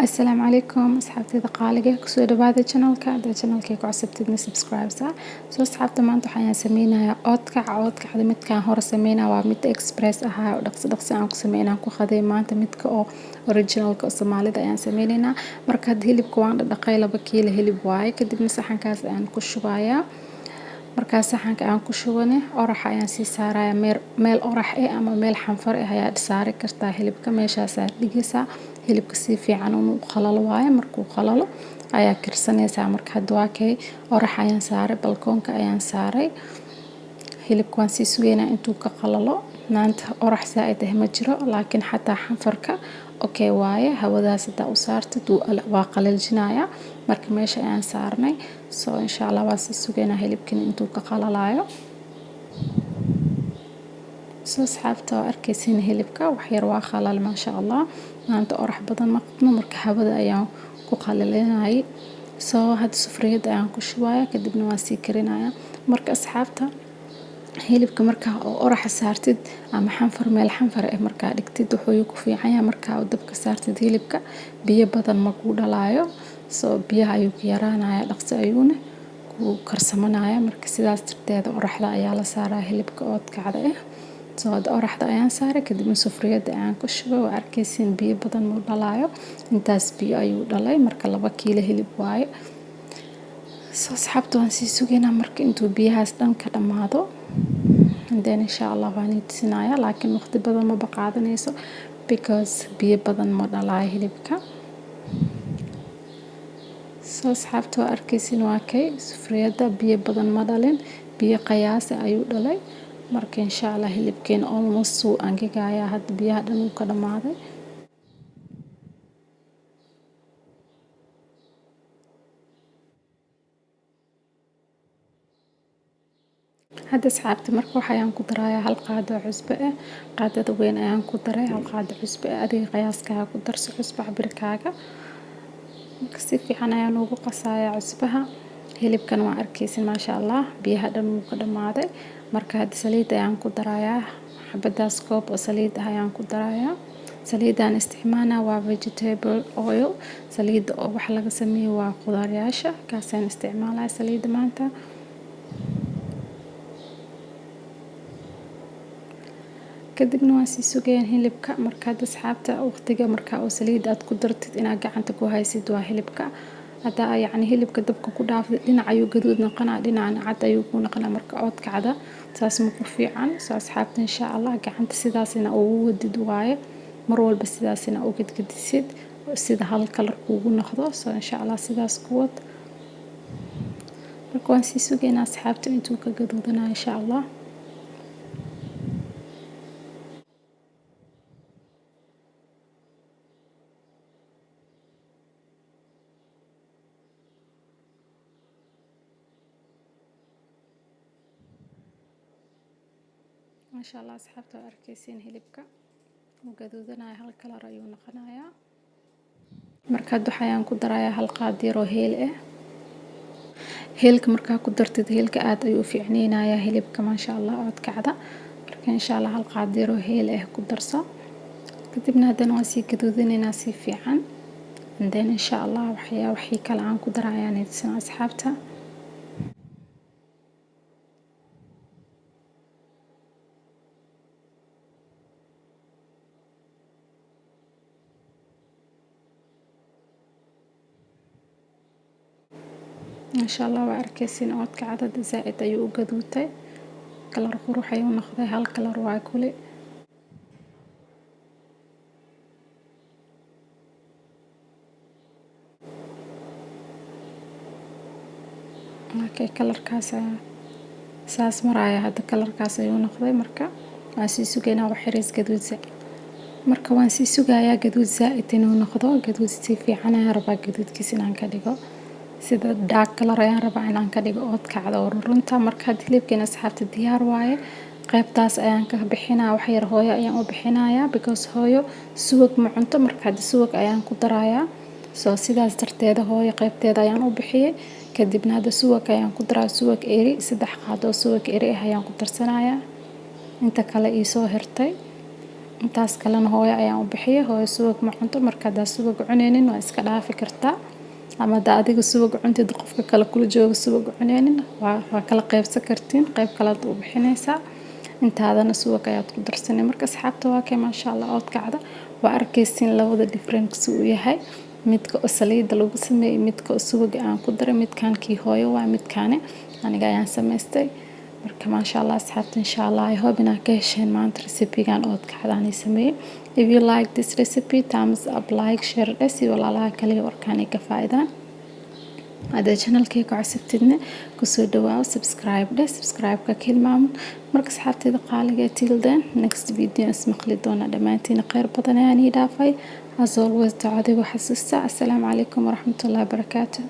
السلام عليكم أصحابتي قالقة كسو دبادة channelka هذا channelka ku cusubtidna subscribe sa soo asxaabta maanta waxaan sameeynayaa oodkac midkaan hore sameynaa waa mid express ahaa oo dhaqso aan ku sameynaa ku qaday maanta midka oo originalka oo Soomaalida ayaan sameynaynaa marka had hilibka waan dhaqay 2 kiilo hilib waaye kadibna saxankaas ayaan ku shubayaa marka saxanka aan ku shubane orax ayaan sii saaraya meel orax ama meel xanfar ayaa saari kartaa hilibka meeshaas aad dhigaysaa hilibka si fiican uu qalalo waaye markuu qalalo ayaa karsanaysaa marka hadda waa kay orax ayaan saaray balkoonka ayaan saaray hilibka waan sii sugeynaa intuu ka qalalo maanta orax saaid ah ma jiro laakiin xataa xanfarka okay waaye hawadaas hadaa u saartid waa qalaljinaya marka meesha ayaan saarnay soo insha Allah waa sii sugeynaa hilibkan intuu ka qalalayo soo asxaabta arkaysiin hilibka wax yar waa qalal ma sha Allah maanta orax badan ma qabno marka hawada ayaan ku qalalinay soo hadda sufriyada ayaan ku shubaya kadibna waan sii karinaya marka asxaabta hilibka marka orax saartid ama xanfar meel xanfar marka dhigtid wuxuu ku fiican yahay marka dabka saartid hilibka biyo badan ma ku dhalayo soo biyaha ayuu ka yaraanaya dhaqso ayuuna ku karsamanaya marka sidaas tirteeda oraxda ayaa la saaraa hilibka oodkacda soo hadda oraxda ayaan saaray kadibna sufriyada ayaan ku shubay waa arkaysiin biyo badan ma dhalayo intaas biyo ayuu dhalay marka 2 kiilo hilib waaye soo asxaabta waan sii sugeynaa marka intuu biyahaas dhan ka dhamaado then insha Allah waan idinaya laakiin waqti badan ma baqaadanayso because biyo badan ma dhalayo hilibka soo asxaabta waa arkaysiin waa kay sufriyada biyo badan ma dhalin biyo qiyaas ayuu dhalay marka insha Allah hilibkeen almost uu angagaya hadda biyaha dhan uu ka dhamaaday hadda asxaabta marka waxaan ku darayaa hal qaado cusbo qaadada weyn ayaan ku daray hal qaado cusbo adiga qiyaaskaaga ku darso cusbo cabirkaaga marka si fiican ayaan ugu qasayaa cusbaha hilibkan waa arkaysiin ma sha Allah biyaha dhan uu ka dhamaaday marka hadda saliid ayaan ku darayaa xabadaas koob oo saliid ayaan ku darayaa saliidan isticmaalna waa vegetable oil saliid oo wax laga sameeyo waa qudaaryaasha kaasaan isticmaalaa saliid maanta kadibna waan sii sugeeyaan hilibka marka hadda asxaabta waqtiga marka oo saliid aad ku dartid inaad gacanta ku haysid waa hilibka hada yacni hilibka dabka ku dhaafid dhinac ayuu gaduud noqonaa dhinacna cad ayuu ku noqonaa marka oodkacda saas ma ku fiican soo asxaabta insha Allah gacanta sidaasina ugu wadid waaye mar walba sidaasina u gadgadisid sida hal kalar kuugu noqdo soo insha Allah sidaas ku wad marka waan sii sugeynaa asxaabta intuu ka gaduudanayo insha Allah ما شاء الله أصحابته أركيسين هلبكا وقدودنا هل كلا رأيو نقنايا مركا دوحيان كدرايا هل قاديرو هيل هيلك مركا كدرتد هيلك آد أيو في عنينايا هلبكا ما شاء الله عود كعدا مركا إن شاء الله هل قاديرو هيل كدرسا كتبنا هذا نواسي قدودنا ناسي في عن عندنا إن شاء الله وحي كالعان كدرايا يعني تسنا أصحابته ما شاء الله وأركيسين أوتك عدد زائد أيو قدوتي كلر قروح أيو نخذي هال كلر واكولي اوكي كلر كاسة ساس مرايا هذا كلر كاسة أيو نخذي مركا واسي سوقينا وحريز قدود زائد مركا وانسي سوقايا قدود زائد إنو نخذو قدود سيفي عنا ربا قدود كيسينان كديقو sida dark color ayaan rabaa inaan ka dhigo oodkacda oo runta marka hilibkeena asxaabta diyaar waaye qaybtaas ayaan ka bixinaa wax yar hooyo ayaan u bixinayaa because hooyo suwag ma cunto marka suwag ayaan ku darayaa soo sidaas darteeda hooyo qaybteeda ayaan u bixiyay kadibna hada suwag ayaan ku daraa suwag eri 3 qaado suwag eri ayaan ku darsanayaa inta kale ii soo hirtay intaas kalena hooyo ayaan u bixiyay. Hooyo subag ma cunto, marka haddaad subag cuneynin waa iska dhaafi kartaa, ama haddaa adiga subag cuntid qofka kale kula jooga subag cuneynin waa kala qaybsan kartiin, qayb kale aad u bixinaysaa. intaadana subag ayaad ku darsanay. Marka asxaabta waa kay maasha Allah oodkacda waa arkaysiin labada difference uu yahay, midka oo saliida lagu sameeyay, midka oo subaga aan ku daray, midkaan kii hooyo waa midkaane aniga ayaan samaystay. marka maasha Allah asxaabta insha Allah I hope inaad ka hesheen maanta recipe-gan oodkacda aan sameeyay. If you like this recipe, thumbs up, like, share, si walaalaha kale warkaan ay ka faa'iidaan. هذا channel كيكو عسبتدنا كسو دواو subscribe ka hilmaamun. marka asxaabtayda qaaliga till then next video ismaqli doona dhamaantiin khayr badan ayaan ii dhaafay. as always ducada xasuusta. assalaamu calaykum waraxmatullaahi wabarakaatuh.